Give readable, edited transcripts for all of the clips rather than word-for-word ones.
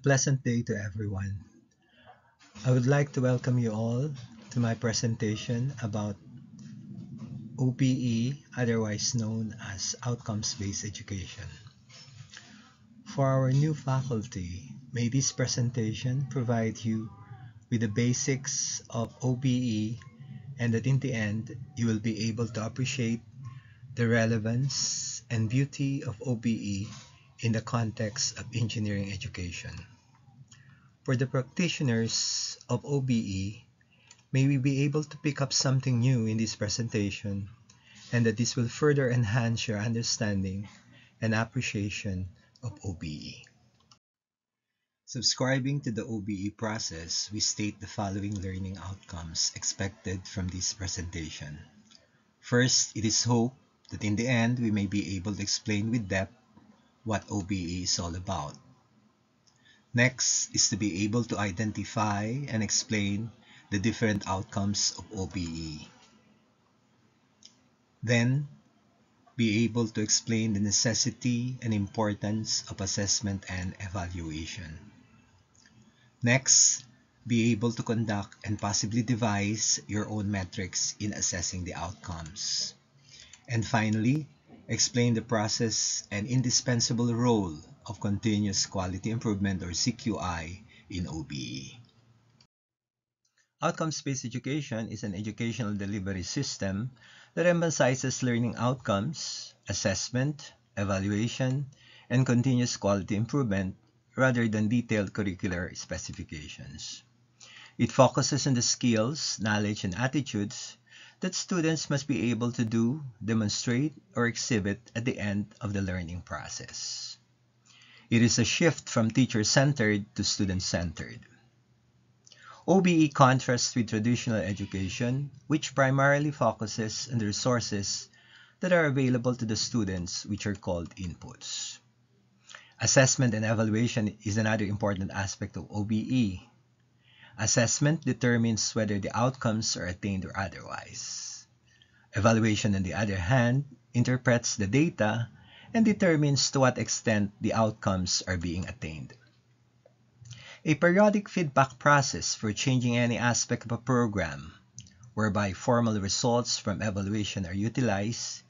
Pleasant day to everyone. I would like to welcome you all to my presentation about OBE, otherwise known as Outcomes-Based Education. For our new faculty, may this presentation provide you with the basics of OBE and that in the end, you will be able to appreciate the relevance and beauty of OBE in the context of engineering education. For the practitioners of OBE, may we be able to pick up something new in this presentation and that this will further enhance your understanding and appreciation of OBE. Subscribing to the OBE process, we state the following learning outcomes expected from this presentation. First, it is hoped that in the end we may be able to explain with depth what OBE is all about. Next is to be able to identify and explain the different outcomes of OBE. Then, be able to explain the necessity and importance of assessment and evaluation. Next, be able to conduct and possibly devise your own metrics in assessing the outcomes. And finally, explain the process and indispensable role of continuous quality improvement or CQI in OBE. Outcomes-based education is an educational delivery system that emphasizes learning outcomes, assessment, evaluation, and continuous quality improvement rather than detailed curricular specifications. It focuses on the skills, knowledge, and attitudes that students must be able to do, demonstrate, or exhibit at the end of the learning process. It is a shift from teacher-centered to student-centered. OBE contrasts with traditional education, which primarily focuses on the resources that are available to the students, which are called inputs. Assessment and evaluation is another important aspect of OBE. Assessment determines whether the outcomes are attained or otherwise. Evaluation, on the other hand, interprets the data and determines to what extent the outcomes are being attained. A periodic feedback process for changing any aspect of a program, whereby formal results from evaluation are utilized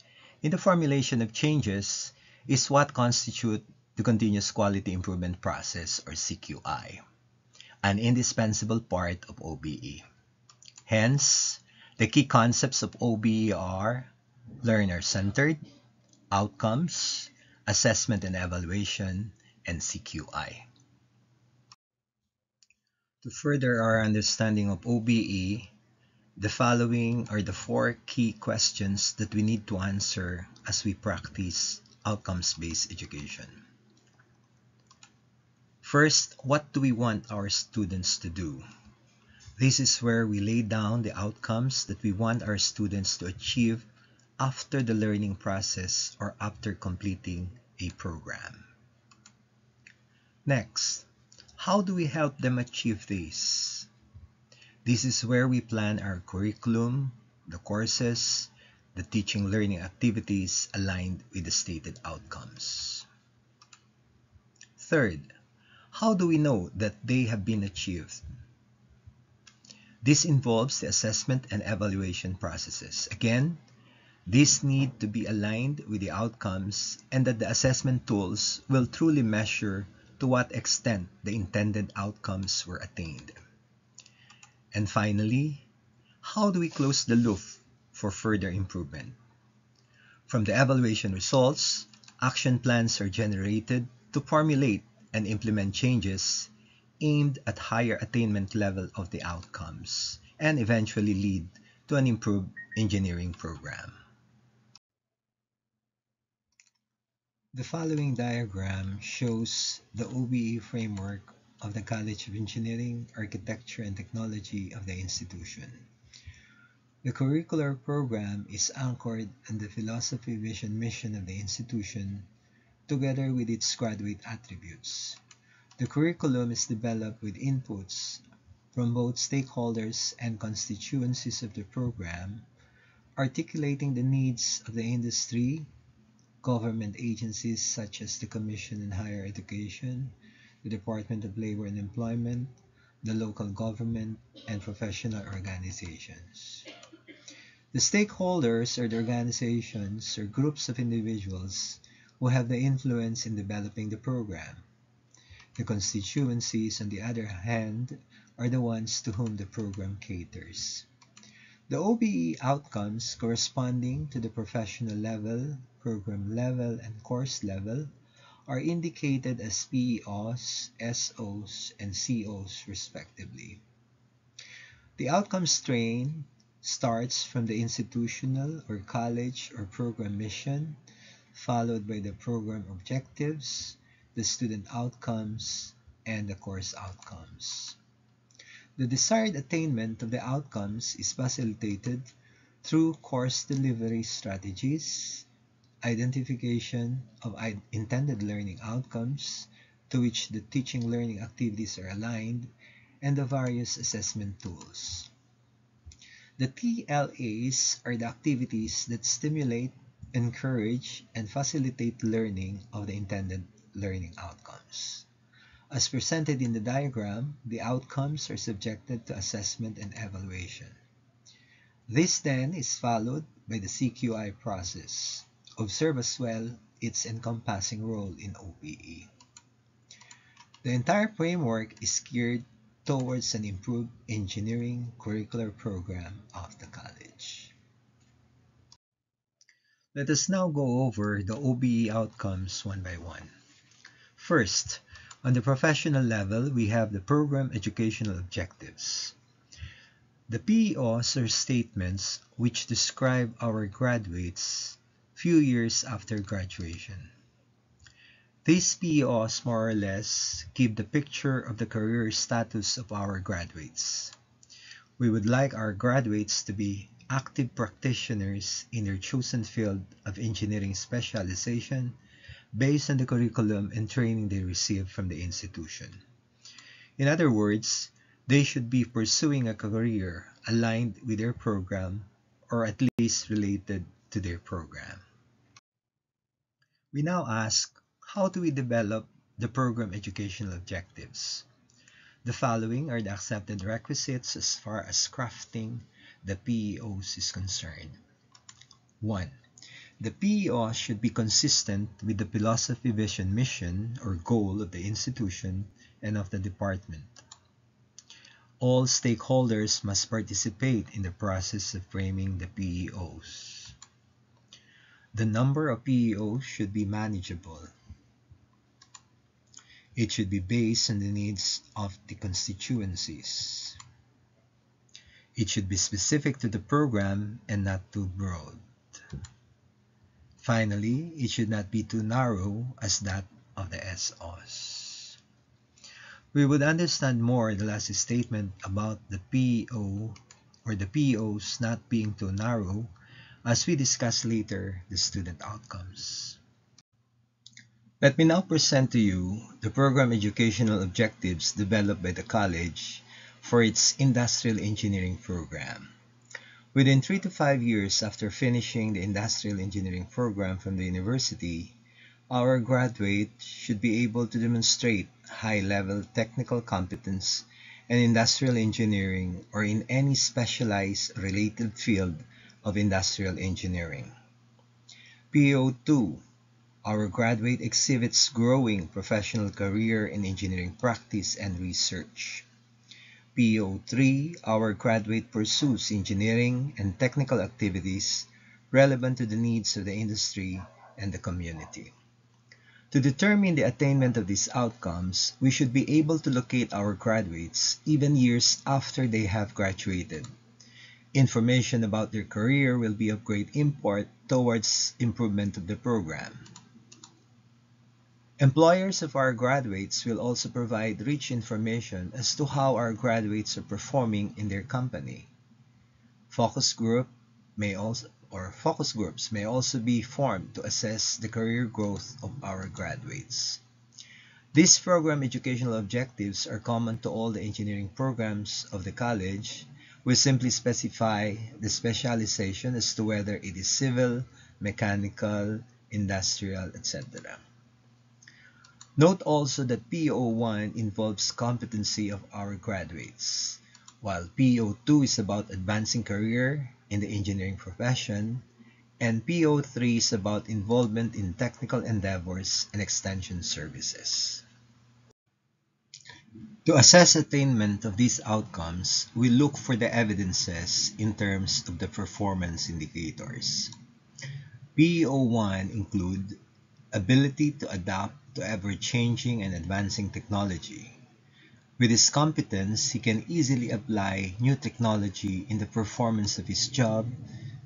in the formulation of changes, is what constitutes the Continuous Quality Improvement Process or CQI, an indispensable part of OBE. Hence, the key concepts of OBE are learner-centered, outcomes, assessment and evaluation, and CQI. To further our understanding of OBE, the following are the 4 key questions that we need to answer as we practice outcomes-based education. First, what do we want our students to do? This is where we lay down the outcomes that we want our students to achieve after the learning process or after completing a program. Next, how do we help them achieve this? This is where we plan our curriculum, the courses, the teaching learning activities aligned with the stated outcomes. Third, how do we know that they have been achieved? This involves the assessment and evaluation processes. Again, these need to be aligned with the outcomes and that the assessment tools will truly measure to what extent the intended outcomes were attained. And finally, how do we close the loop for further improvement? From the evaluation results, action plans are generated to formulate and implement changes aimed at higher attainment level of the outcomes and eventually lead to an improved engineering program. The following diagram shows the OBE framework of the College of Engineering, Architecture, and Technology of the institution. The curricular program is anchored in the philosophy, vision, mission of the institution, together with its graduate attributes. The curriculum is developed with inputs from both stakeholders and constituencies of the program, articulating the needs of the industry, government agencies such as the Commission on Higher Education, the Department of Labor and Employment, the local government, and professional organizations. The stakeholders are the organizations or groups of individuals who have the influence in developing the program. The constituencies, on the other hand, are the ones to whom the program caters. The OBE outcomes corresponding to the professional level, program level, and course level are indicated as PEOs, SOs, and COs respectively. The outcome strain starts from the institutional or college or program mission, followed by the program objectives, the student outcomes, and the course outcomes. The desired attainment of the outcomes is facilitated through course delivery strategies, identification of intended learning outcomes to which the teaching learning activities are aligned, and the various assessment tools. The TLAs are the activities that stimulate, encourage, and facilitate learning of the intended learning outcomes. As presented in the diagram, the outcomes are subjected to assessment and evaluation. This then is followed by the CQI process. Observe as well its encompassing role in OBE. The entire framework is geared towards an improved engineering curricular program of the college. Let us now go over the OBE outcomes one by one. First, on the professional level, we have the program educational objectives. The PEOs are statements which describe our graduates few years after graduation. These PEOs more or less give the picture of the career status of our graduates. We would like our graduates to be active practitioners in their chosen field of engineering specialization based on the curriculum and training they receive from the institution. In other words, they should be pursuing a career aligned with their program or at least related to their program. We now ask, how do we develop the program educational objectives? The following are the accepted requisites as far as crafting the PEOs is concerned. 1. The PEO should be consistent with the philosophy, vision, mission, or goal of the institution and of the department. All stakeholders must participate in the process of framing the PEOs. The number of PEOs should be manageable. It should be based on the needs of the constituencies. It should be specific to the program and not too broad. Finally, it should not be too narrow as that of the SOs. We would understand more the last statement about the PEO or the PEOs not being too narrow as we discuss later the student outcomes. Let me now present to you the program educational objectives developed by the college for its industrial engineering program. Within 3 to 5 years after finishing the industrial engineering program from the university, our graduates should be able to demonstrate high-level technical competence in industrial engineering or in any specialized related field of industrial engineering. PO2. Our graduate exhibits growing professional career in engineering practice and research. PO3, our graduate pursues engineering and technical activities relevant to the needs of the industry and the community. To determine the attainment of these outcomes, we should be able to locate our graduates even years after they have graduated. Information about their career will be of great import towards improvement of the program. Employers of our graduates will also provide rich information as to how our graduates are performing in their company. Focus groups may also be formed to assess the career growth of our graduates. These program educational objectives are common to all the engineering programs of the college. We simply specify the specialization as to whether it is civil, mechanical, industrial, etc. Note also that PO1 involves competency of our graduates, while PO2 is about advancing career in the engineering profession, and PO3 is about involvement in technical endeavors and extension services. To assess attainment of these outcomes, we look for the evidences in terms of the performance indicators. PO1 include ability to adapt to ever-changing and advancing technology. With his competence, he can easily apply new technology in the performance of his job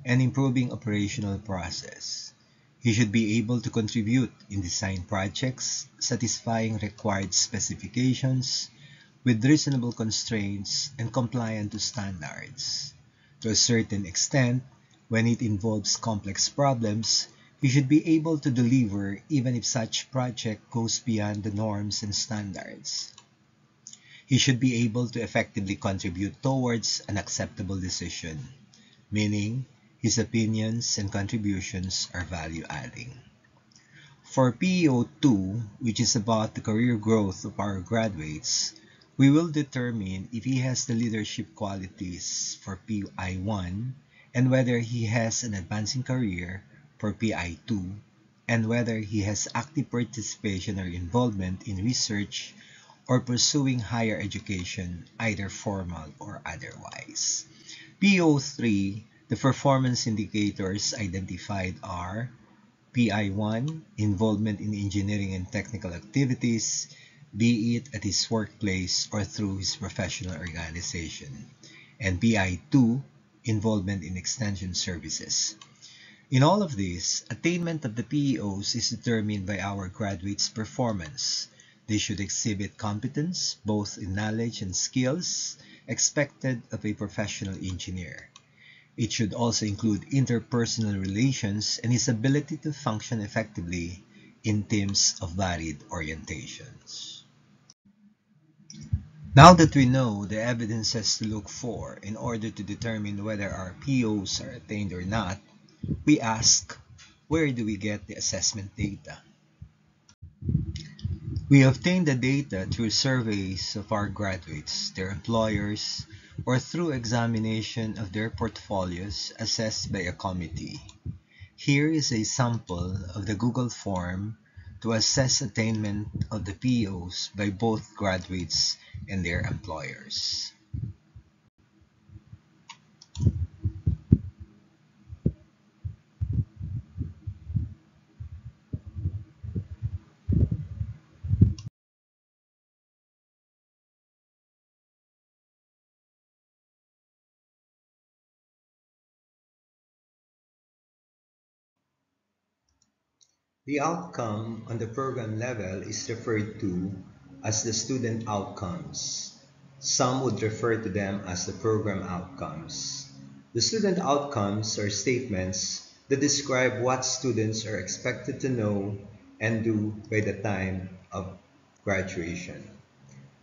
and improving operational process. He should be able to contribute in design projects, satisfying required specifications with reasonable constraints and compliant to standards. To a certain extent, when it involves complex problems, he should be able to deliver even if such project goes beyond the norms and standards. He should be able to effectively contribute towards an acceptable decision, meaning his opinions and contributions are value-adding. For PEO2, which is about the career growth of our graduates, we will determine if he has the leadership qualities for PI1 and whether he has an advancing career for PI2 and whether he has active participation or involvement in research or pursuing higher education, either formal or otherwise. PO3, the performance indicators identified are PI1, involvement in engineering and technical activities, be it at his workplace or through his professional organization, and PI2, involvement in extension services. In all of this, attainment of the PEOs is determined by our graduates' performance. They should exhibit competence, both in knowledge and skills, expected of a professional engineer. It should also include interpersonal relations and his ability to function effectively in teams of varied orientations. Now that we know the evidences to look for in order to determine whether our POs are attained or not, we ask, where do we get the assessment data? We obtain the data through surveys of our graduates, their employers, or through examination of their portfolios assessed by a committee. Here is a sample of the Google form to assess attainment of the POs by both graduates and their employers. The outcome on the program level is referred to as the student outcomes. Some would refer to them as the program outcomes. The student outcomes are statements that describe what students are expected to know and do by the time of graduation.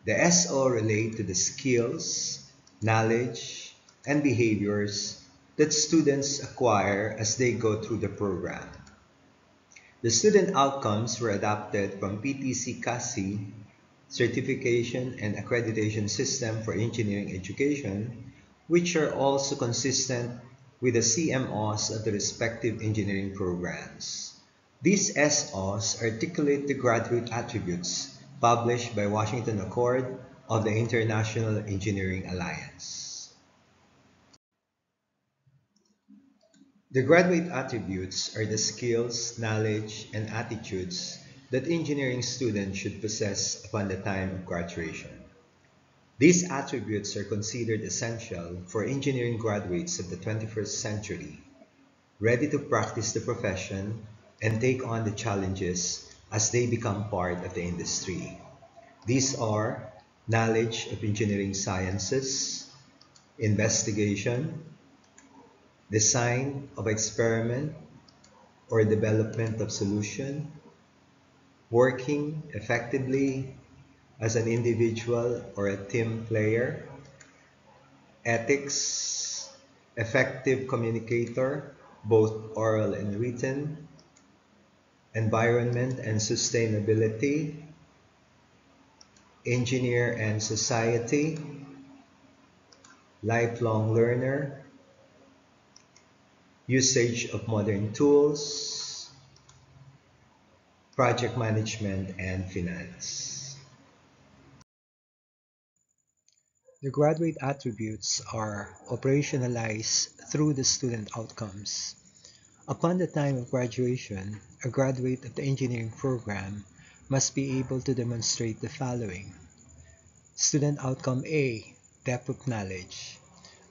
The SO relate to the skills, knowledge, and behaviors that students acquire as they go through the program. The student outcomes were adapted from PTC CASI Certification and Accreditation System for Engineering Education, which are also consistent with the CMOs of the respective engineering programs. These SOs articulate the graduate attributes published by Washington Accord of the International Engineering Alliance. The graduate attributes are the skills, knowledge, and attitudes that engineering students should possess upon the time of graduation. These attributes are considered essential for engineering graduates of the 21st century, ready to practice the profession and take on the challenges as they become part of the industry. These are knowledge of engineering sciences, investigation, design of experiment or development of solution, working effectively as an individual or a team player, ethics, effective communicator, both oral and written, environment and sustainability, engineer and society, lifelong learner, usage of modern tools, project management, and finance. The graduate attributes are operationalized through the student outcomes. Upon the time of graduation, a graduate of the engineering program must be able to demonstrate the following. Student outcome A, depth of knowledge.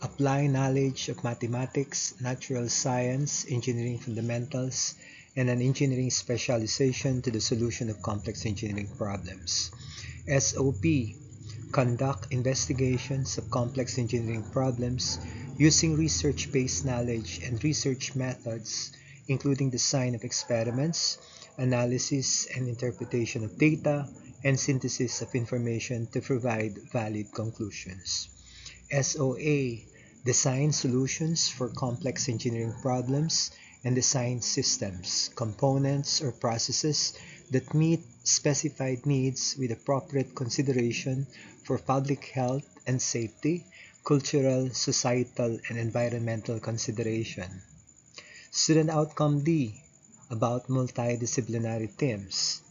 Apply knowledge of mathematics, natural science, engineering fundamentals, and an engineering specialization to the solution of complex engineering problems. SOP, conduct investigations of complex engineering problems using research-based knowledge and research methods, including design of experiments, analysis and interpretation of data, and synthesis of information to provide valid conclusions. SOA, design solutions for complex engineering problems and design systems, components, or processes that meet specified needs with appropriate consideration for public health and safety, cultural, societal, and environmental consideration. Student outcome D, about multidisciplinary teams.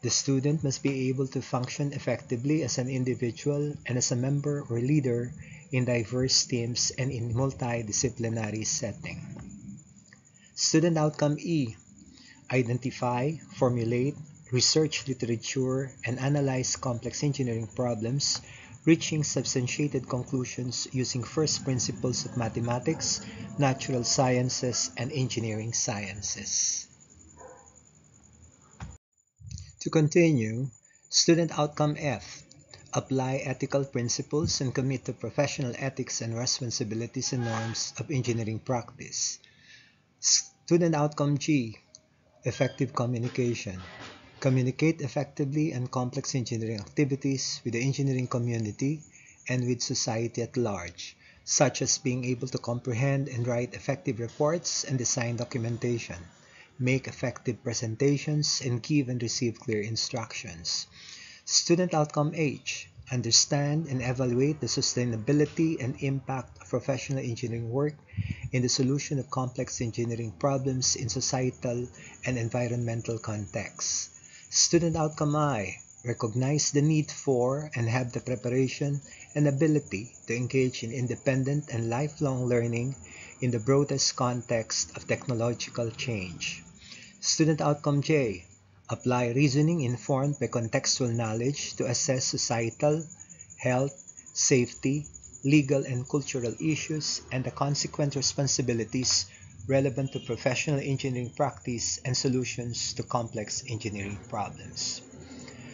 The student must be able to function effectively as an individual and as a member or leader in diverse teams and in multidisciplinary setting. Student outcome E, identify, formulate, research literature, and analyze complex engineering problems, reaching substantiated conclusions using first principles of mathematics, natural sciences, and engineering sciences. To continue, student outcome F, apply ethical principles and commit to professional ethics and responsibilities and norms of engineering practice. Student outcome G, effective communication. Communicate effectively on complex engineering activities with the engineering community and with society at large, such as being able to comprehend and write effective reports and design documentation, make effective presentations, and give and receive clear instructions. Student outcome H, understand and evaluate the sustainability and impact of professional engineering work in the solution of complex engineering problems in societal and environmental contexts. Student outcome I, recognize the need for and have the preparation and ability to engage in independent and lifelong learning in the broadest context of technological change. Student outcome J, apply reasoning informed by contextual knowledge to assess societal, health, safety, legal and cultural issues and the consequent responsibilities relevant to professional engineering practice and solutions to complex engineering problems.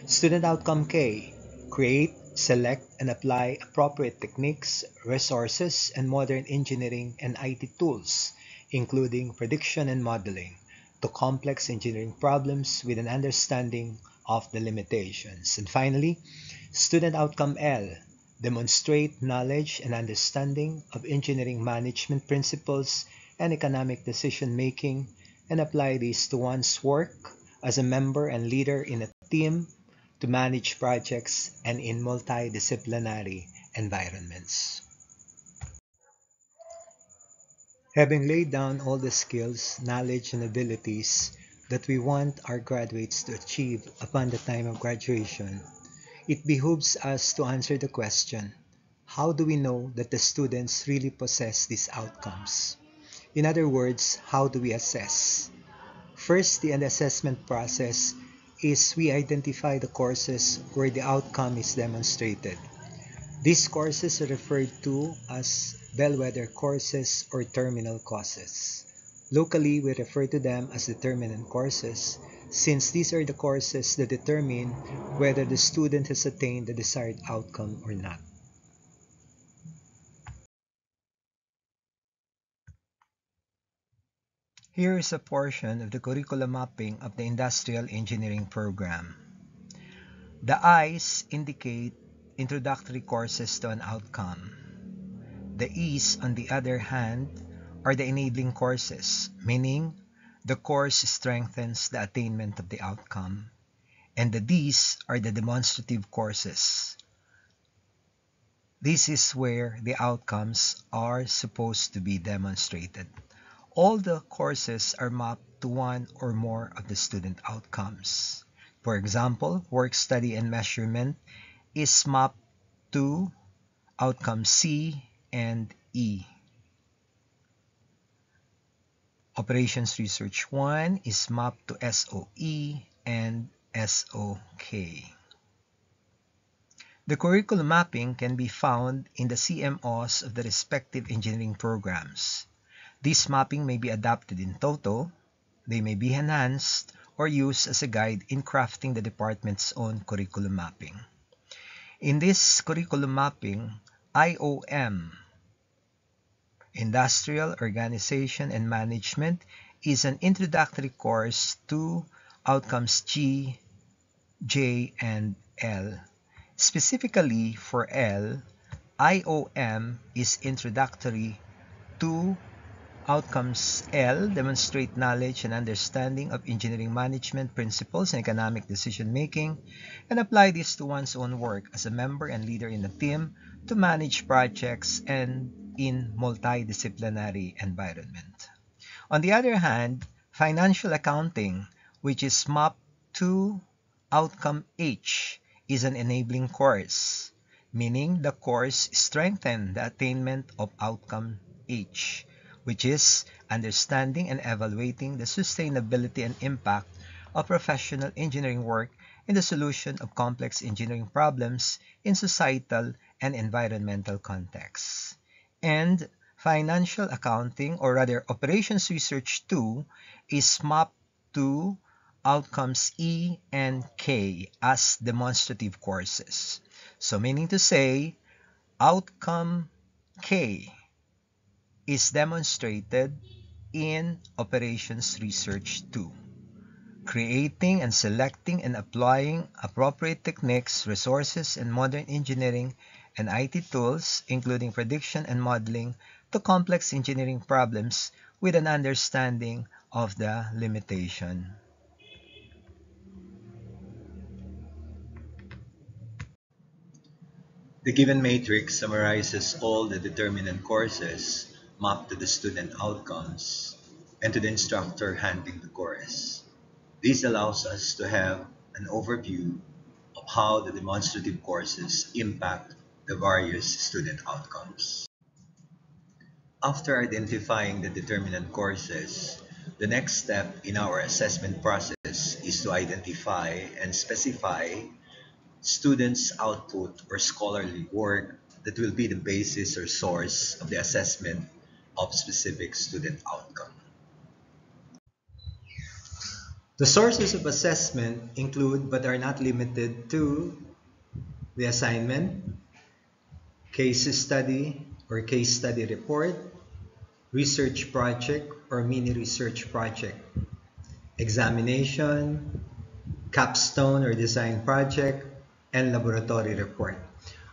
Student outcome K, create, select, and apply appropriate techniques, resources, and modern engineering and IT tools, including prediction and modeling, to complex engineering problems with an understanding of the limitations. And finally, student outcome L, demonstrate knowledge and understanding of engineering management principles and economic decision making, and apply these to one's work as a member and leader in a team to manage projects and in multidisciplinary environments. Having laid down all the skills, knowledge, and abilities that we want our graduates to achieve upon the time of graduation, it behooves us to answer the question, how do we know that the students really possess these outcomes? In other words, how do we assess? First, the assessment process is we identify the courses where the outcome is demonstrated. These courses are referred to as bellwether courses or terminal courses. Locally, we refer to them as determinant courses, since these are the courses that determine whether the student has attained the desired outcome or not. Here is a portion of the curriculum mapping of the Industrial Engineering program. The I's indicate introductory courses to an outcome. The E's, on the other hand, are the enabling courses, meaning the course strengthens the attainment of the outcome. And the Ds are the demonstrative courses. This is where the outcomes are supposed to be demonstrated. All the courses are mapped to one or more of the student outcomes. For example, work study and measurement is mapped to outcome C and E. Operations Research 1 is mapped to SOE and SOK. The curriculum mapping can be found in the CMOs of the respective engineering programs. This mapping may be adapted in toto, they may be enhanced, or used as a guide in crafting the department's own curriculum mapping. In this curriculum mapping, IOM, Industrial Organization and Management, is an introductory course to outcomes G, J, and L. Specifically for L, IOM is introductory to outcomes L, demonstrate knowledge and understanding of engineering management principles and economic decision making, and apply this to one's own work as a member and leader in a team to manage projects and in multidisciplinary environment. On the other hand, financial accounting, which is mapped to outcome H, is an enabling course, meaning the course strengthens the attainment of outcome H, which is understanding and evaluating the sustainability and impact of professional engineering work in the solution of complex engineering problems in societal and environmental contexts. And financial accounting, or rather operations research 2, is mapped to outcomes E and K as demonstrative courses. So meaning to say, outcome K is demonstrated in operations research 2. Creating and selecting and applying appropriate techniques, resources, and modern engineering and IT tools, including prediction and modeling, to complex engineering problems with an understanding of the limitation. The given matrix summarizes all the determinant courses mapped to the student outcomes and to the instructor handling the course. This allows us to have an overview of how the demonstrative courses impact the various student outcomes. After identifying the determinant courses, the next step in our assessment process is to identify and specify students' output or scholarly work that will be the basis or source of the assessment of specific student outcome. The sources of assessment include but are not limited to the assignment, case study or case study report, research project or mini research project, examination, capstone or design project, and laboratory report.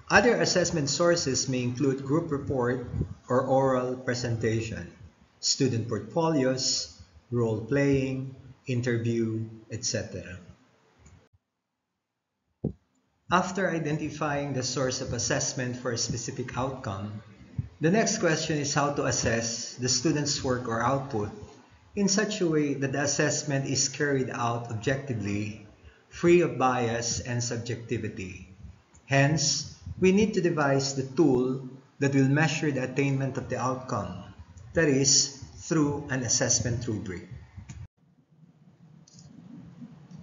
Other assessment sources may include group report or oral presentation, student portfolios, role playing, interview, etc. After identifying the source of assessment for a specific outcome, the next question is how to assess the student's work or output in such a way that the assessment is carried out objectively, free of bias and subjectivity. Hence, we need to devise the tool that will measure the attainment of the outcome, that is, through an assessment rubric.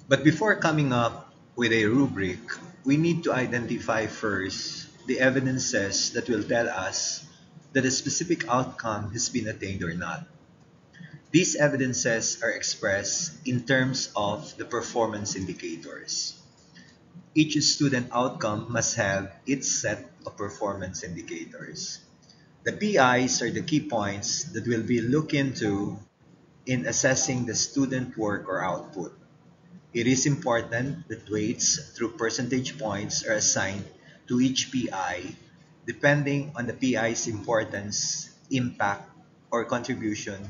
But before coming up with a rubric, we need to identify first the evidences that will tell us that a specific outcome has been attained or not. These evidences are expressed in terms of the performance indicators. Each student outcome must have its set of performance indicators. The PIs are the key points that we'll be looking into in assessing the student work or output. It is important that weights through percentage points are assigned to each PI depending on the PI's importance, impact, or contribution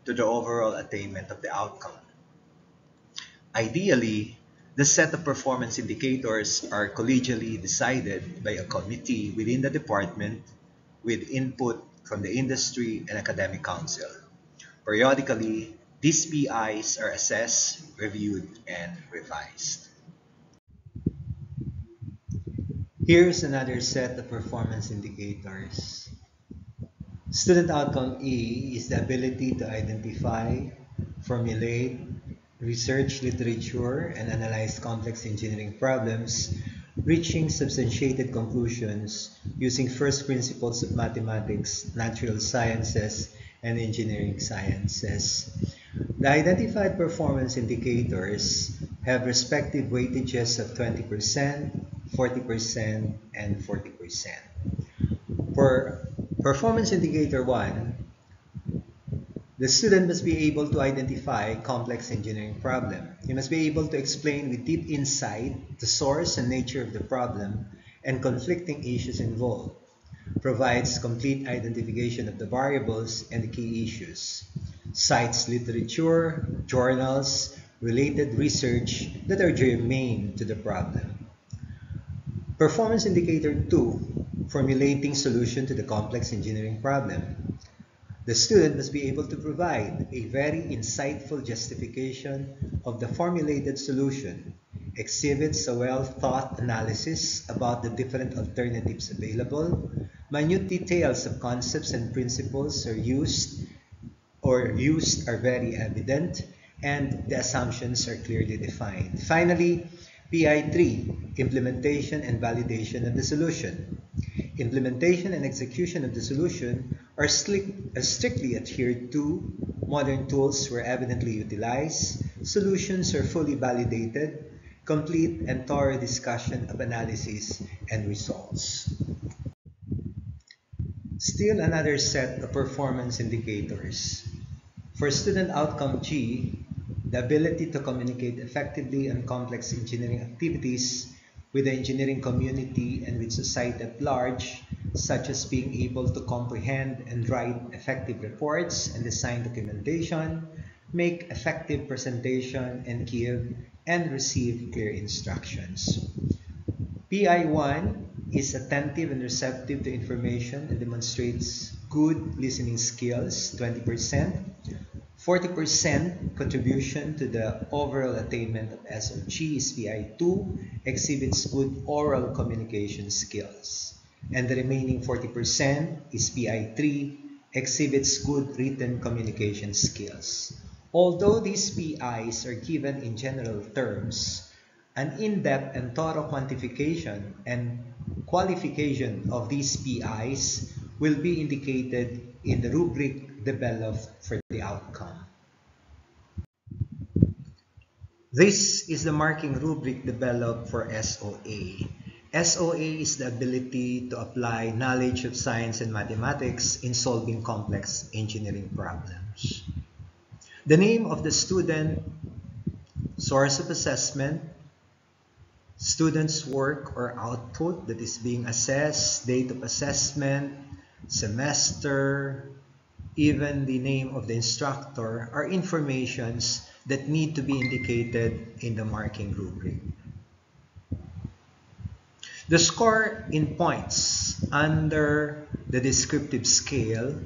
to the overall attainment of the outcome. Ideally, The set of performance indicators are collegially decided by a committee within the department with input from the industry and academic council. Periodically, these PIs are assessed, reviewed, and revised. Here's another set of performance indicators. Student outcome E is the ability to identify, formulate, research literature, and analyze complex engineering problems, reaching substantiated conclusions using first principles of mathematics, natural sciences, and engineering sciences. The identified performance indicators have respective weightages of 20%, 40%, and 40%. For performance indicator 1, the student must be able to identify complex engineering problem. He must be able to explain with deep insight the source and nature of the problem and conflicting issues involved. Provides complete identification of the variables and the key issues. Cites literature, journals, related research that are germane to the problem. Performance indicator 2, formulating solution to the complex engineering problem. The student must be able to provide a very insightful justification of the formulated solution, exhibits a well-thought analysis about the different alternatives available, minute details of concepts and principles are used are very evident, and the assumptions are clearly defined. Finally, PI3, implementation and validation of the solution. Implementation and execution of the solution are strictly adhered to, modern tools were evidently utilized, solutions are fully validated, complete and thorough discussion of analysis and results. Still another set of performance indicators. For student outcome G, the ability to communicate effectively on complex engineering activities with the engineering community and with society at large, such as being able to comprehend and write effective reports and design documentation, make effective presentation, and give and receive clear instructions. PI1 is attentive and receptive to information and demonstrates good listening skills, 20%. 40% contribution to the overall attainment of SOG is PI2, exhibits good oral communication skills. And the remaining 40% is PI3, exhibits good written communication skills. Although these PIs are given in general terms, an in-depth and thorough quantification and qualification of these PIs will be indicated in the rubric developed for the outcome. This is the marking rubric developed for SOA. SOA is the ability to apply knowledge of science and mathematics in solving complex engineering problems. The name of the student, source of assessment, student's work or output that is being assessed, date of assessment, semester, even the name of the instructor are informations that need to be indicated in the marking rubric. The score in points under the descriptive scale,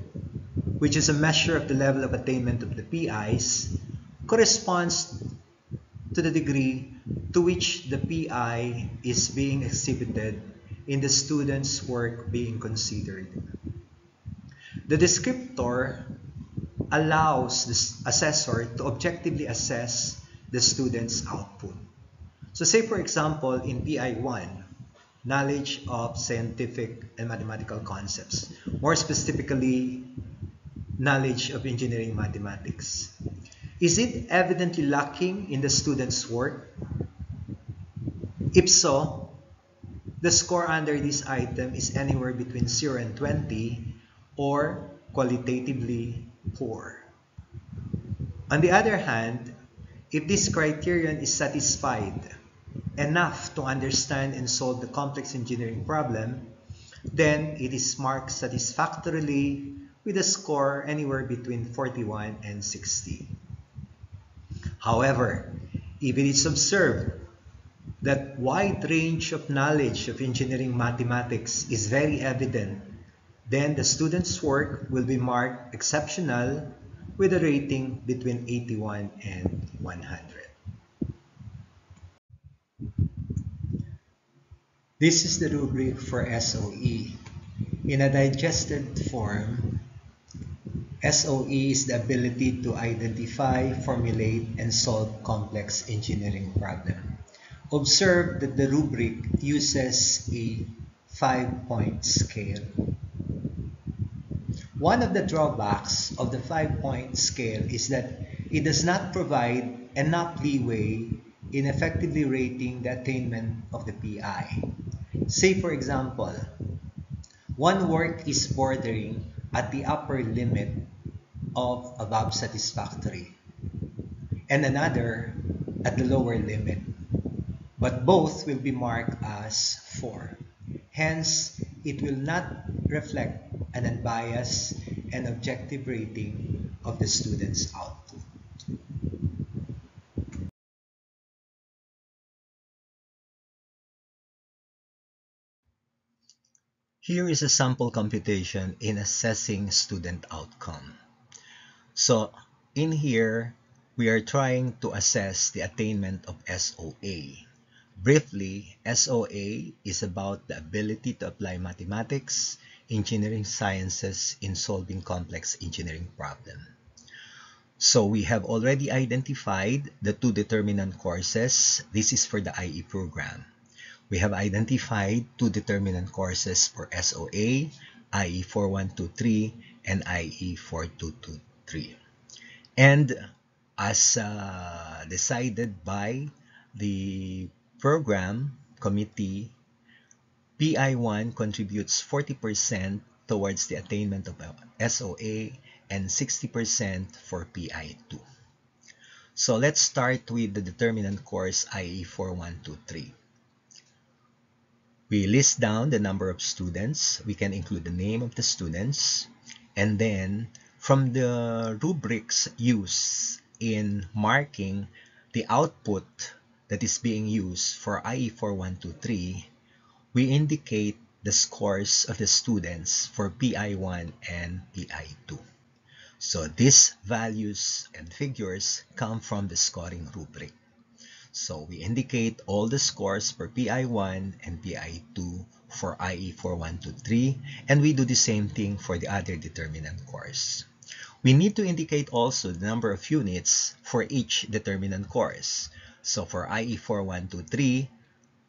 which is a measure of the level of attainment of the PIs, corresponds to the degree to which the PI is being exhibited in the student's work being considered. The descriptor allows the assessor to objectively assess the student's output. So say for example in PI1, knowledge of scientific and mathematical concepts, more specifically knowledge of engineering mathematics. Is it evidently lacking in the student's work? If so, the score under this item is anywhere between 0 and 20 or qualitatively poor. On the other hand, if this criterion is satisfied enough to understand and solve the complex engineering problem, then it is marked satisfactorily with a score anywhere between 41 and 60. However, if it is observed That wide range of knowledge of engineering mathematics is very evident, then the student's work will be marked exceptional with a rating between 81 and 100. This is the rubric for SOE. In a digested form, SOE is the ability to identify, formulate, and solve complex engineering problems. Observe that the rubric uses a 5-point scale. One of the drawbacks of the 5-point scale is that it does not provide enough leeway in effectively rating the attainment of the PI. Say for example, one work is bordering at the upper limit of above satisfactory and another at the lower limit, but both will be marked as 4. Hence, it will not reflect an unbiased and objective rating of the student's output. Here is a sample computation in assessing student outcome. So in here, we are trying to assess the attainment of SOA. Briefly, SOA is about the ability to apply mathematics, engineering sciences in solving complex engineering problems. So we have already identified the 2 determinant courses. This is for the IE program. We have identified 2 determinant courses for SOA, IE 4123 and IE 4223. And as decided by the program committee, PI1 contributes 40% towards the attainment of SOA and 60% for PI2. So let's start with the determinant course IE 4123. We list down the number of students. We can include the name of the students. And then from the rubrics used in marking the output that is being used for IE 4123, we indicate the scores of the students for PI1 and PI2. So these values and figures come from the scoring rubric. So we indicate all the scores for PI1 and PI2 for IE 4123, and we do the same thing for the other determinant course. We need to indicate also the number of units for each determinant course. So for IE 4123,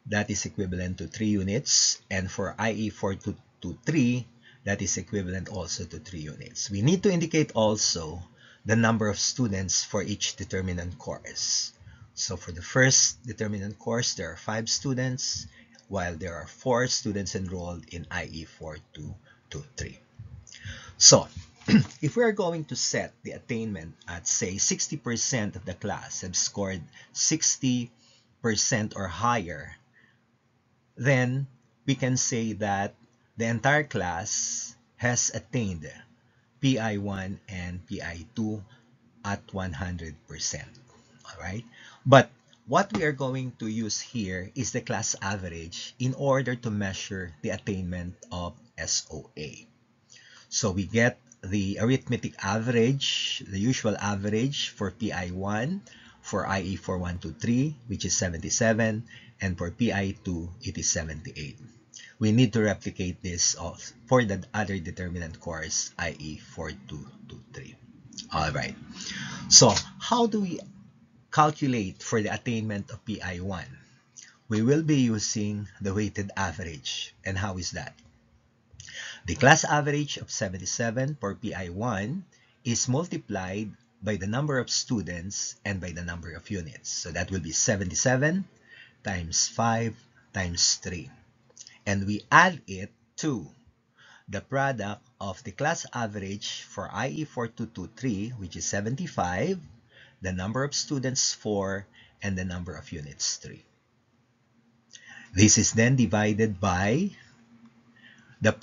that is equivalent to 3 units, and for IE 4223, that is equivalent also to 3 units. We need to indicate also the number of students for each determinant course. So for the first determinant course, there are 5 students, while there are 4 students enrolled in IE 4223. So if we are going to set the attainment at, say, 60% of the class have scored 60% or higher, then we can say that the entire class has attained PI1 and PI2 at 100%. All right. But what we are going to use here is the class average in order to measure the attainment of SOA. So we get the arithmetic average, the usual average for PI1 for IE 4123, which is 77, and for PI2, it is 78. We need to replicate this for the other determinant course, IE 4223. All right. So how do we calculate for the attainment of PI1? We will be using the weighted average. And how is that? The class average of 77 for PI1 is multiplied by the number of students and by the number of units. So that will be 77 times 5 times 3. And we add it to the product of the class average for IE 4223, which is 75, the number of students 4, and the number of units 3. This is then divided by the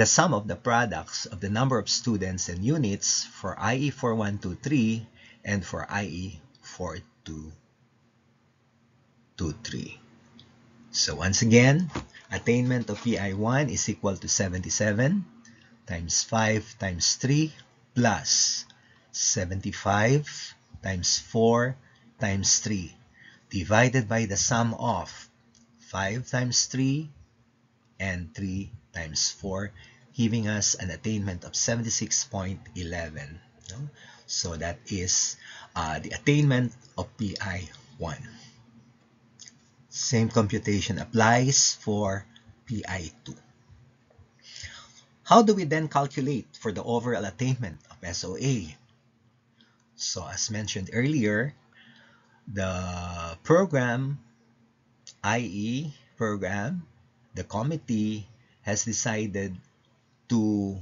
sum of the products of the number of students and units for IE 4123 and for IE 4223. So once again, attainment of PI1 is equal to 77 times 5 times 3 plus 75 times 4 times 3 divided by the sum of 5 times 3 and 3 times 4, giving us an attainment of 76.11. No? So that is the attainment of PI1. Same computation applies for PI2. How do we then calculate for the overall attainment of SOA? So as mentioned earlier, the program, i.e. program, the committee has decided to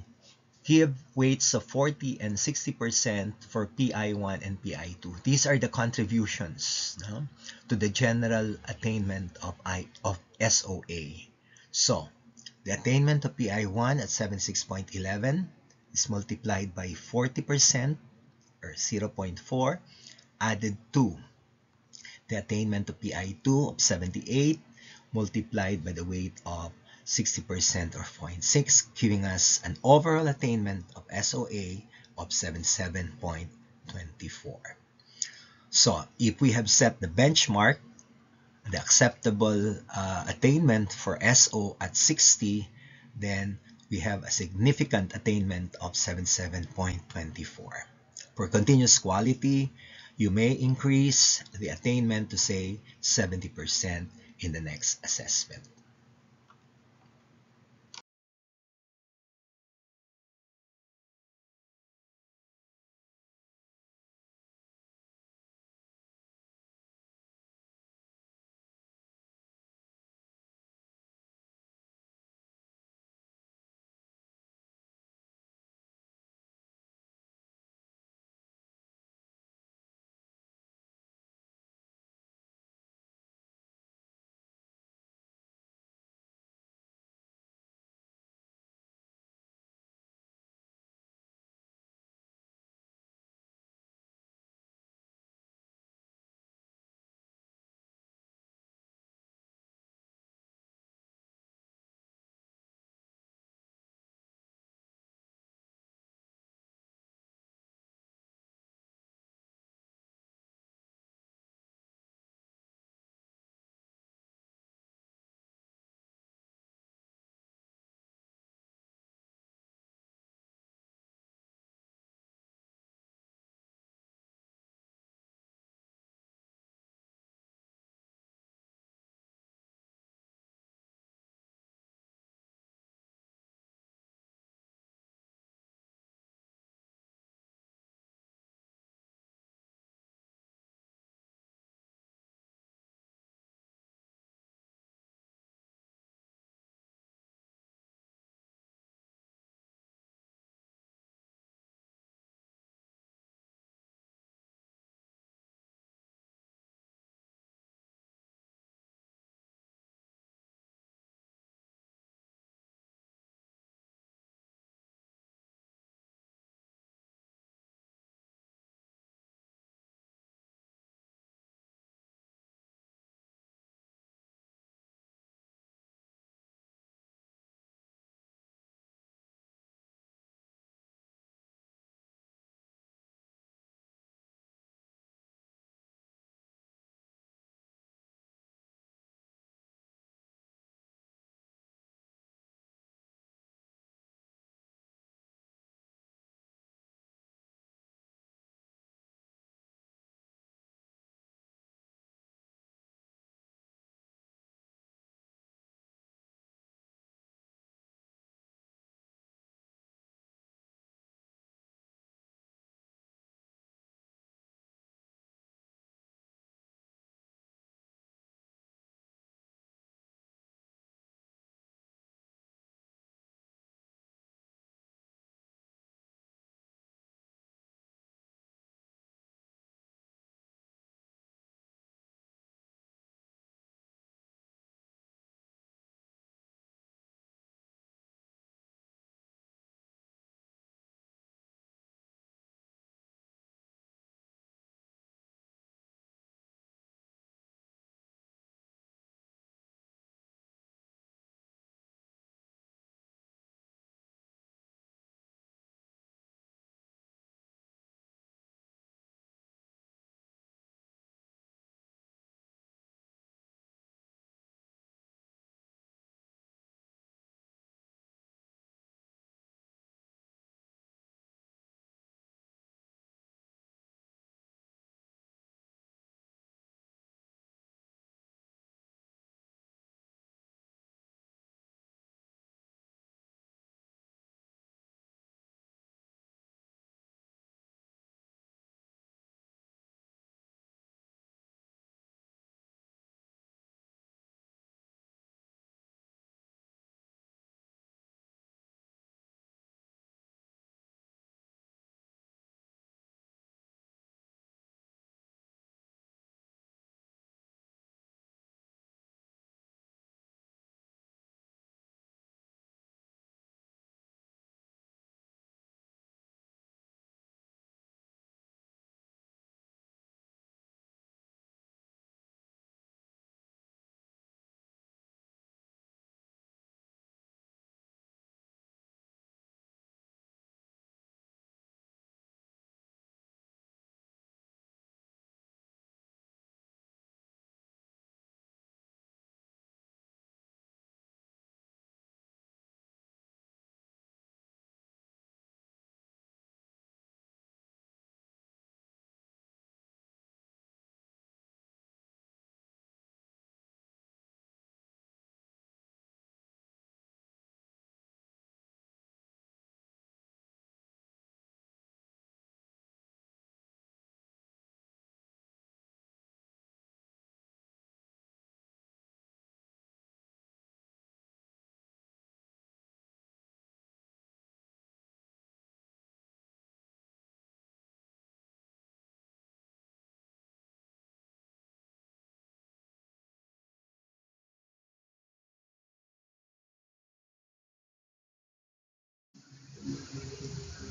give weights of 40 and 60% for PI1 and PI2. These are the contributions, no, to the general attainment of SOA. So, the attainment of PI1 at 76.11 is multiplied by 40% or 0.4 added to the attainment of PI2 of 78 multiplied by the weight of 60% or 0.6, giving us an overall attainment of SOA of 77.24. So if we have set the benchmark, the acceptable attainment for SO at 60, then we have a significant attainment of 77.24. For continuous quality, you may increase the attainment to say 70% in the next assessment.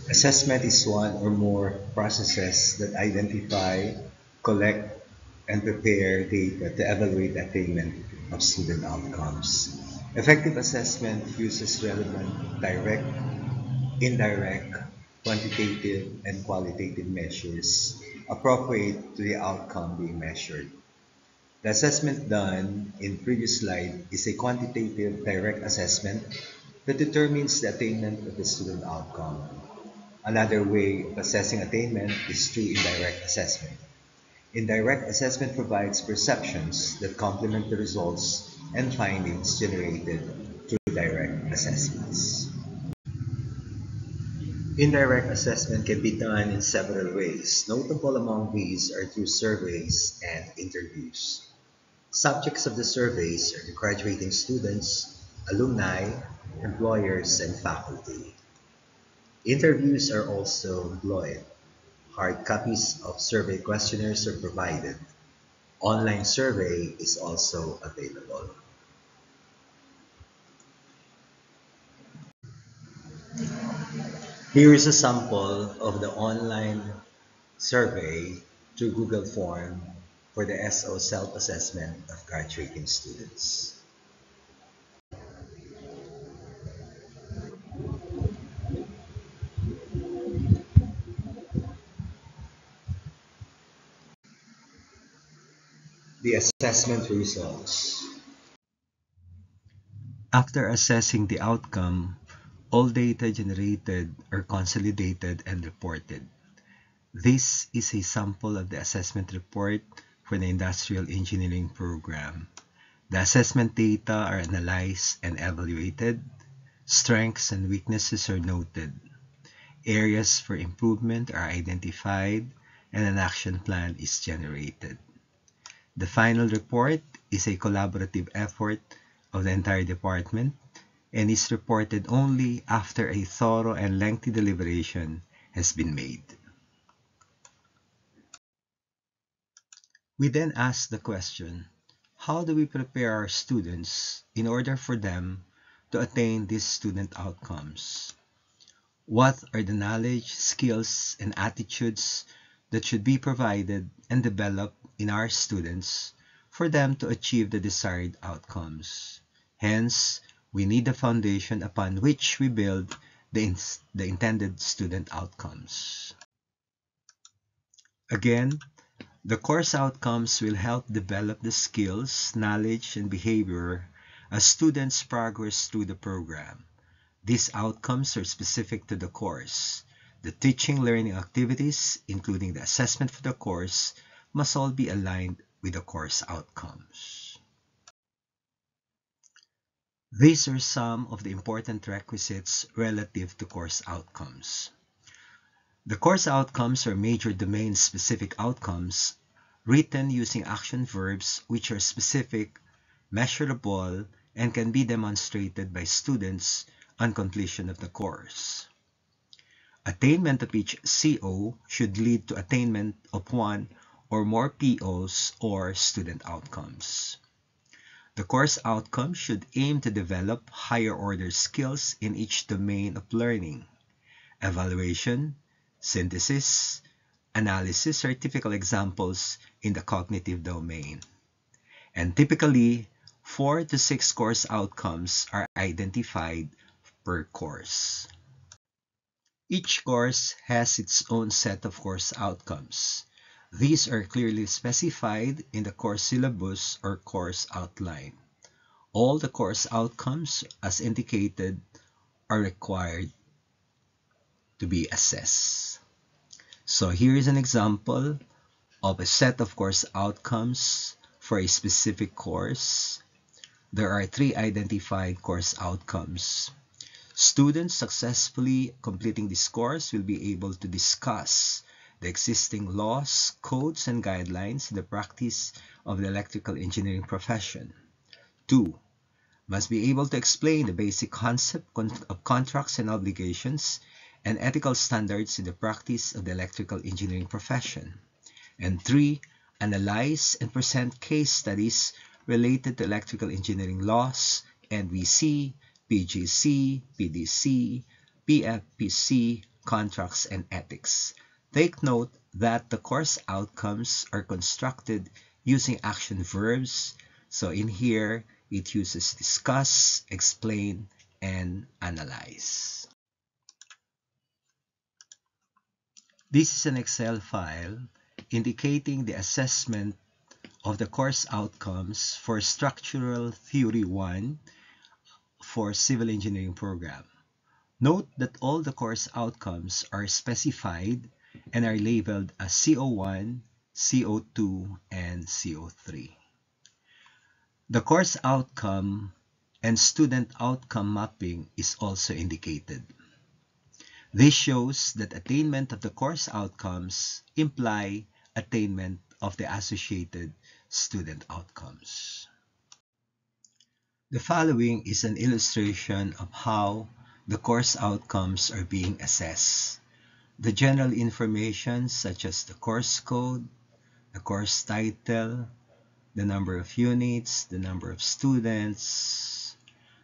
Assessment is one or more processes that identify, collect, and prepare data to evaluate attainment of student outcomes. Effective assessment uses relevant direct, indirect, quantitative, and qualitative measures appropriate to the outcome being measured. The assessment done in previous slide is a quantitative direct assessment that determines the attainment of the student outcome. Another way of assessing attainment is through indirect assessment. Indirect assessment provides perceptions that complement the results and findings generated through direct assessments. Indirect assessment can be done in several ways. Notable among these are through surveys and interviews. Subjects of the surveys are the graduating students, alumni, employers, and faculty. Interviews are also employed. Hard copies of survey questionnaires are provided. Online survey is also available. Here is a sample of the online survey through Google Form for the SO self-assessment of graduating students. The assessment results. After assessing the outcome, all data generated are consolidated and reported. This is a sample of the assessment report for the Industrial Engineering program. The assessment data are analyzed and evaluated. Strengths and weaknesses are noted. Areas for improvement are identified, and an action plan is generated. The final report is a collaborative effort of the entire department and is reported only after a thorough and lengthy deliberation has been made. We then ask the question, how do we prepare our students in order for them to attain these student outcomes? What are the knowledge, skills, and attitudes that should be provided and developed in our students for them to achieve the desired outcomes? Hence, we need the foundation upon which we build the intended student outcomes. Again, the course outcomes will help develop the skills, knowledge, and behavior as students progress through the program. These outcomes are specific to the course. The teaching learning activities, including the assessment for the course, must all be aligned with the course outcomes. These are some of the important requisites relative to course outcomes. The course outcomes are major domain-specific outcomes written using action verbs which are specific, measurable, and can be demonstrated by students on completion of the course. Attainment of each CO should lead to attainment of one or more POs or student outcomes. The course outcomes should aim to develop higher order skills in each domain of learning. Evaluation, synthesis, analysis are typical examples in the cognitive domain. And typically, 4 to 6 course outcomes are identified per course. Each course has its own set of course outcomes. These are clearly specified in the course syllabus or course outline. All the course outcomes, as indicated, are required to be assessed. So here is an example of a set of course outcomes for a specific course. There are 3 identified course outcomes. Students successfully completing this course will be able to discuss the existing laws, codes, and guidelines in the practice of the electrical engineering profession. 2. Must be able to explain the basic concept of contracts and obligations and ethical standards in the practice of the electrical engineering profession. And 3. Analyze and present case studies related to electrical engineering laws, NVC, PGC, PDC, PFPC, contracts, and ethics. Take note that the course outcomes are constructed using action verbs. So in here, it uses discuss, explain, and analyze. This is an Excel file indicating the assessment of the course outcomes for Structural Theory 1 for Civil Engineering program. Note that all the course outcomes are specified and are labeled as CO1, CO2, and CO3. The course outcome and student outcome mapping is also indicated. This shows that attainment of the course outcomes imply attainment of the associated student outcomes. The following is an illustration of how the course outcomes are being assessed. The general information such as the course code, the course title, the number of units, the number of students,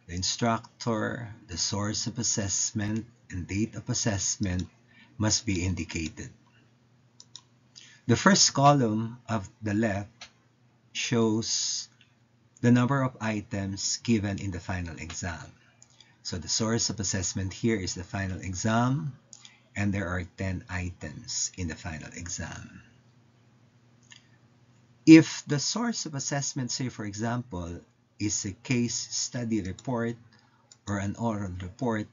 the instructor, the source of assessment, and date of assessment must be indicated. The first column of the left shows the number of items given in the final exam. So the source of assessment here is the final exam, and there are 10 items in the final exam. If the source of assessment, say for example, is a case study report or an oral report,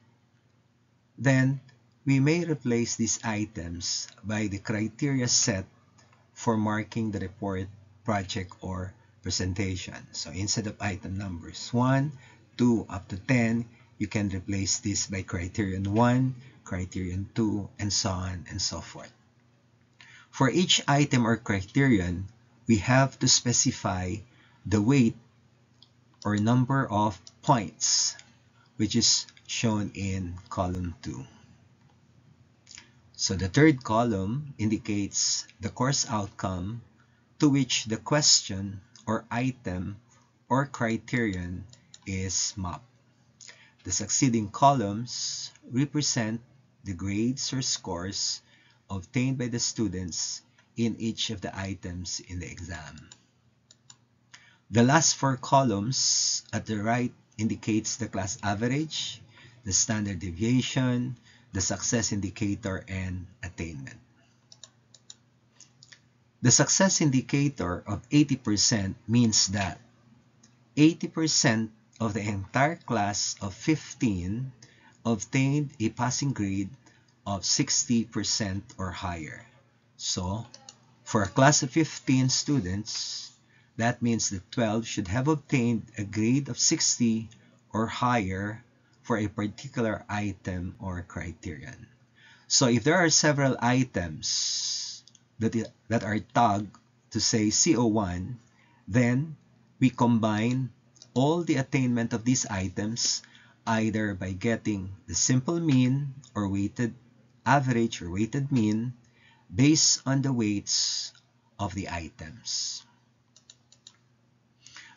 then we may replace these items by the criteria set for marking the report, project, or presentation. So instead of item numbers 1, 2, up to 10, you can replace this by criterion 1, criterion 2, and so on and so forth. For each item or criterion, we have to specify the weight or number of points, which is shown in column 2. So the third column indicates the course outcome to which the question or item or criterion is mapped. The succeeding columns represent the grades or scores obtained by the students in each of the items in the exam. The last 4 columns at the right indicates the class average, the standard deviation, the success indicator, and attainment. The success indicator of 80% means that 80% of the entire class of 15 obtained a passing grade of 60% or higher. So, for a class of 15 students, that means that 12 should have obtained a grade of 60 or higher for a particular item or criterion. So if there are several items that are tagged to say CO1, then we combine all the attainment of these items either by getting the simple mean or weighted average or weighted mean based on the weights of the items.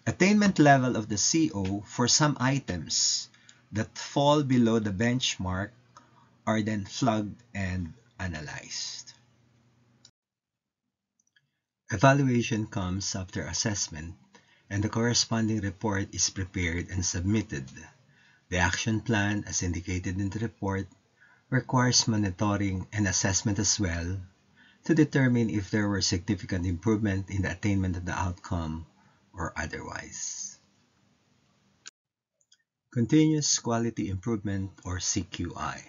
Attainment level of the CO for some items that fall below the benchmark are then flagged and analyzed. Evaluation comes after assessment, and the corresponding report is prepared and submitted. The action plan, as indicated in the report, requires monitoring and assessment as well to determine if there were significant improvement in the attainment of the outcome or otherwise. Continuous Quality Improvement or CQI.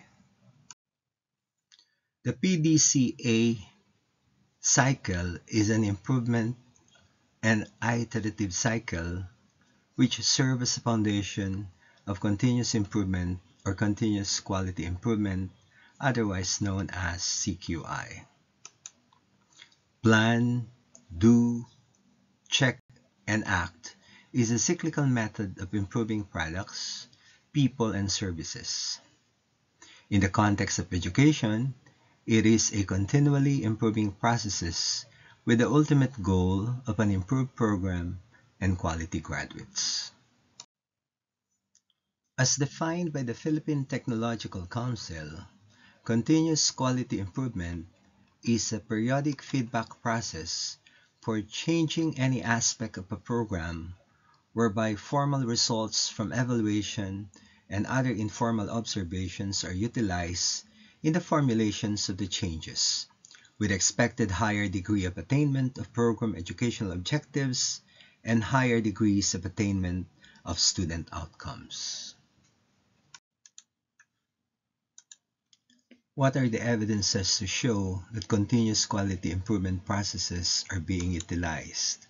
The PDCA cycle is an improvement and iterative cycle which serve as a foundation of continuous improvement or continuous quality improvement, otherwise known as CQI. Plan, do, check, and act is a cyclical method of improving products, people, and services. In the context of education, it is a continually improving processes with the ultimate goal of an improved program and quality graduates. As defined by the Philippine Technological Council, Continuous quality improvement is a periodic feedback process for changing any aspect of a program whereby formal results from evaluation and other informal observations are utilized in the formulations of the changes, with expected higher degree of attainment of program educational objectives and higher degrees of attainment of student outcomes. What are the evidences to show that continuous quality improvement processes are being utilized?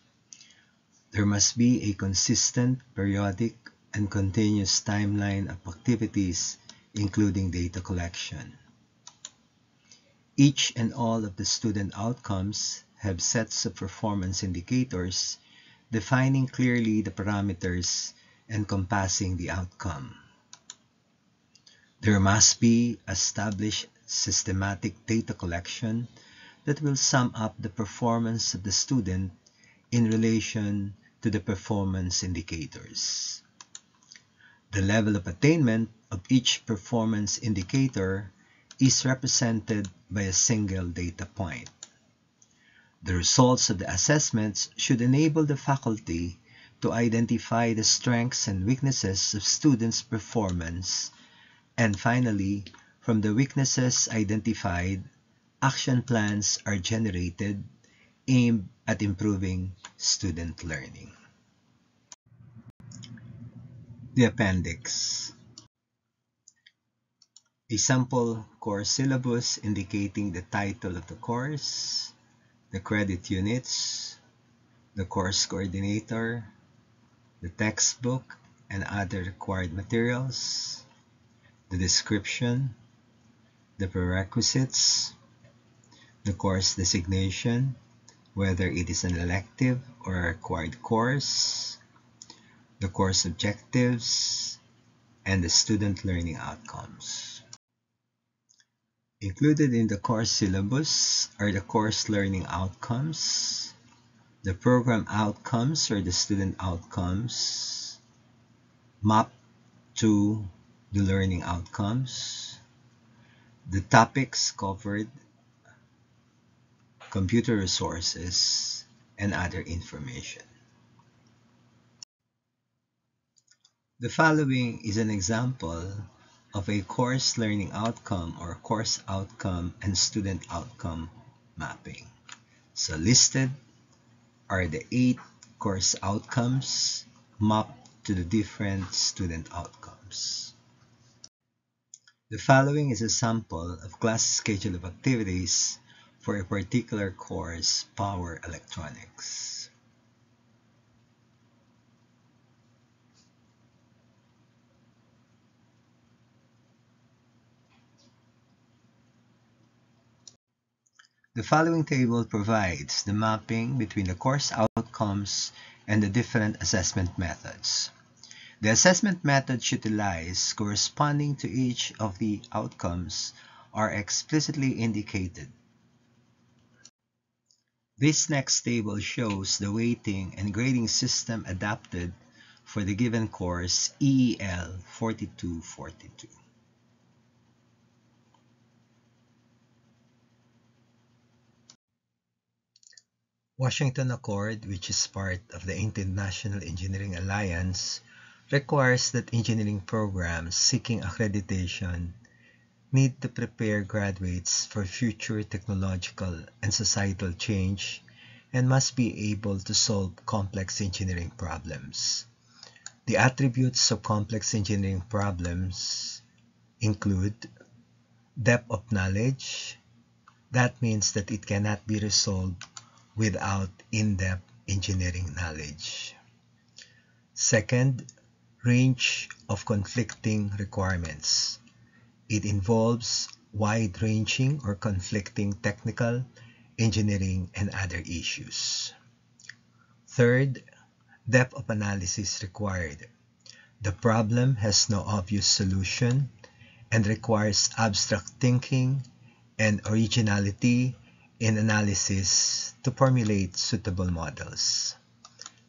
There must be a consistent, periodic, and continuous timeline of activities, including data collection. Each and all of the student outcomes have sets of performance indicators defining clearly the parameters encompassing the outcome. There must be established systematic data collection that will sum up the performance of the student in relation to the performance indicators. The level of attainment of each performance indicator is represented by a single data point. The results of the assessments should enable the faculty to identify the strengths and weaknesses of students' performance, and finally, from the weaknesses identified, action plans are generated aimed at improving student learning. The appendix. A sample course syllabus indicating the title of the course, the credit units, the course coordinator, the textbook and other required materials, the description, the prerequisites, the course designation, whether it is an elective or a required course, the course objectives, and the student learning outcomes. Included in the course syllabus are the course learning outcomes, the program outcomes or the student outcomes, mapped to the learning outcomes, the topics covered, computer resources, and other information. The following is an example of a course learning outcome or course outcome and student outcome mapping. So listed are the 8 course outcomes mapped to the different student outcomes. The following is a sample of class schedule of activities for a particular course, Power Electronics. The following table provides the mapping between the course outcomes and the different assessment methods. The assessment methods utilized corresponding to each of the outcomes are explicitly indicated. This next table shows the weighting and grading system adapted for the given course EEL 4242. Washington Accord, which is part of the International Engineering Alliance, requires that engineering programs seeking accreditation need to prepare graduates for future technological and societal change and must be able to solve complex engineering problems. The attributes of complex engineering problems include depth of knowledge. That means that it cannot be resolved without in-depth engineering knowledge. Second, range of conflicting requirements. It involves wide-ranging or conflicting technical, engineering, and other issues. Third, depth of analysis required. The problem has no obvious solution and requires abstract thinking and originality in analysis to formulate suitable models.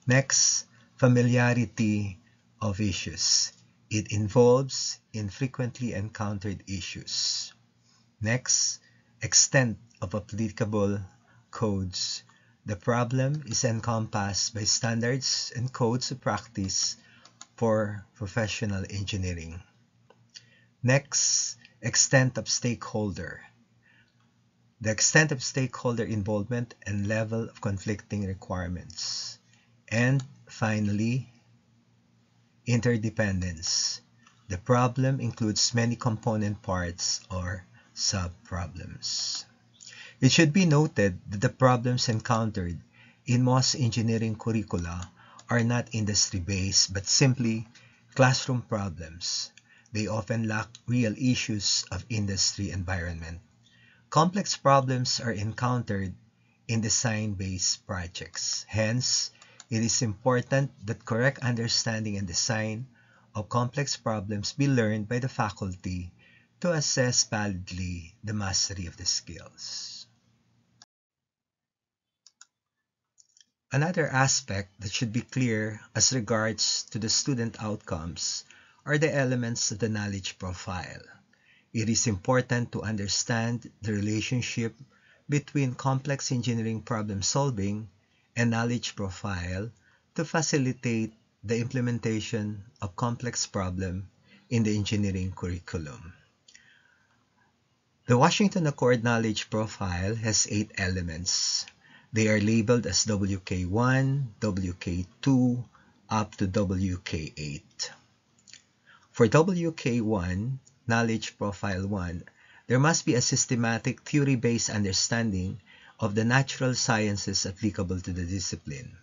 Next, familiarity of issues. It involves infrequently encountered issues. Next, extent of applicable codes. The problem is encompassed by standards and codes of practice for professional engineering. Next, extent of stakeholder. The extent of stakeholder involvement and level of conflicting requirements. And finally, interdependence. The problem includes many component parts or sub-problems. It should be noted that the problems encountered in most engineering curricula are not industry-based but simply classroom problems. They often lack real issues of industry environment. Complex problems are encountered in design-based projects. Hence, it is important that correct understanding and design of complex problems be learned by the faculty to assess validly the mastery of the skills. Another aspect that should be clear as regards to the student outcomes are the elements of the knowledge profile. It is important to understand the relationship between complex engineering problem solving and knowledge profile to facilitate the implementation of complex problem in the engineering curriculum. The Washington Accord Knowledge Profile has 8 elements. They are labeled as WK1, WK2, up to WK8. For WK1, Knowledge Profile 1, there must be a systematic theory-based understanding of the natural sciences applicable to the discipline.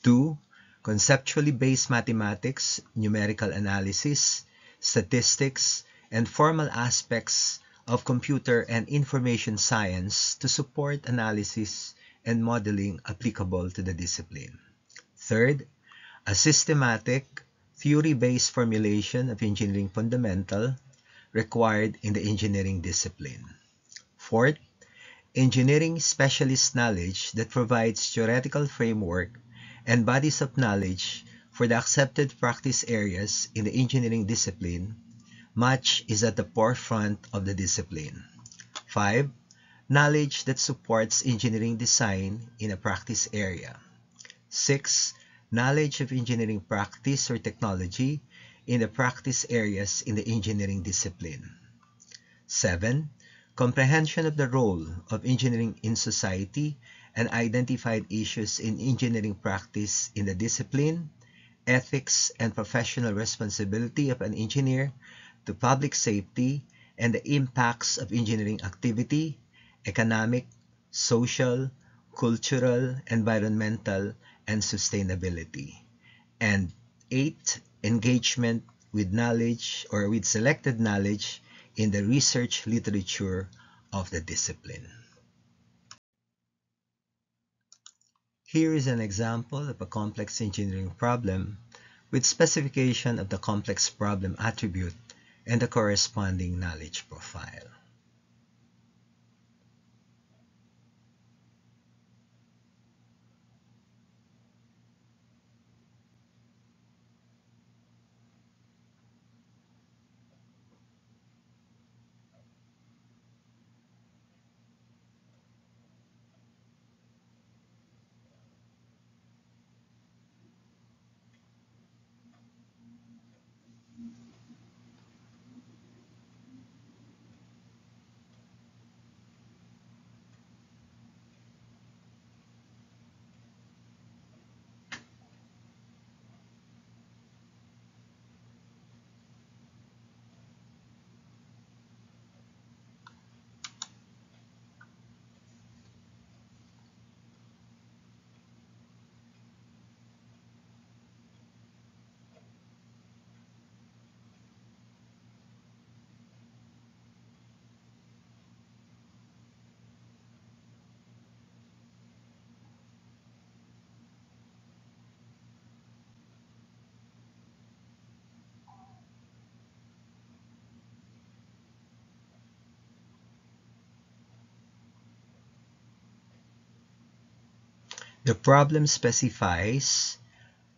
2. Conceptually based mathematics, numerical analysis, statistics, and formal aspects of computer and information science to support analysis and modeling applicable to the discipline. Third, a systematic, theory-based formulation of engineering fundamental required in the engineering discipline. Fourth, engineering specialist knowledge that provides theoretical framework and bodies of knowledge for the accepted practice areas in the engineering discipline. Much is at the forefront of the discipline. 5. Knowledge that supports engineering design in a practice area. 6. Knowledge of engineering practice or technology in the practice areas in the engineering discipline. 7. Comprehension of the role of engineering in society and identified issues in engineering practice in the discipline, ethics and professional responsibility of an engineer to public safety, and the impacts of engineering activity, economic, social, cultural, environmental, and sustainability. And 8, engagement with knowledge or with selected knowledge in the research literature of the discipline. Here is an example of a complex engineering problem with specification of the complex problem attribute and the corresponding knowledge profile. The problem specifies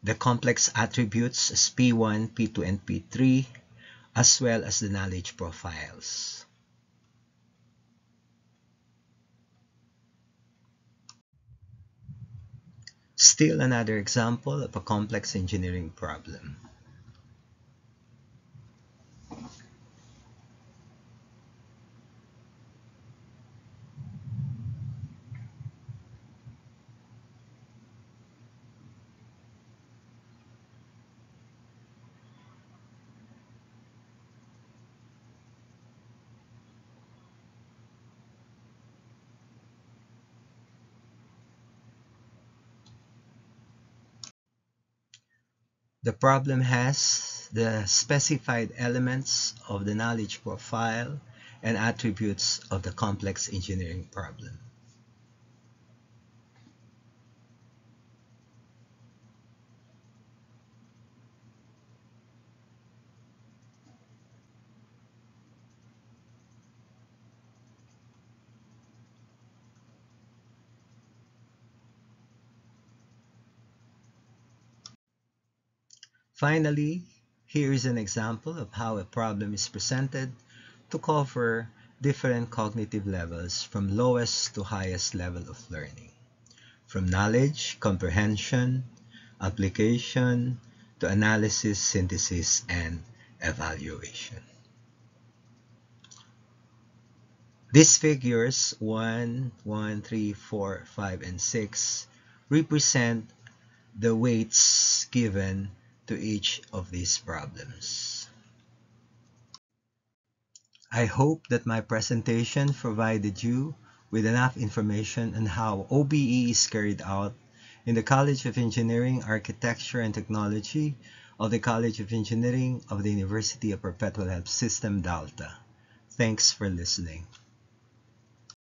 the complex attributes as P1, P2, and P3, as well as the knowledge profiles. Still another example of a complex engineering problem. The problem has the specified elements of the knowledge profile and attributes of the complex engineering problem. Finally, here is an example of how a problem is presented to cover different cognitive levels from lowest to highest level of learning, from knowledge, comprehension, application, to analysis, synthesis, and evaluation. These figures 1, 1, 3, 4, 5, and 6 represent the weights given to each of these problems. I hope that my presentation provided you with enough information on how OBE is carried out in the College of Engineering, Architecture, and Technology of the College of Engineering of the University of Perpetual Health System, Delta. Thanks for listening.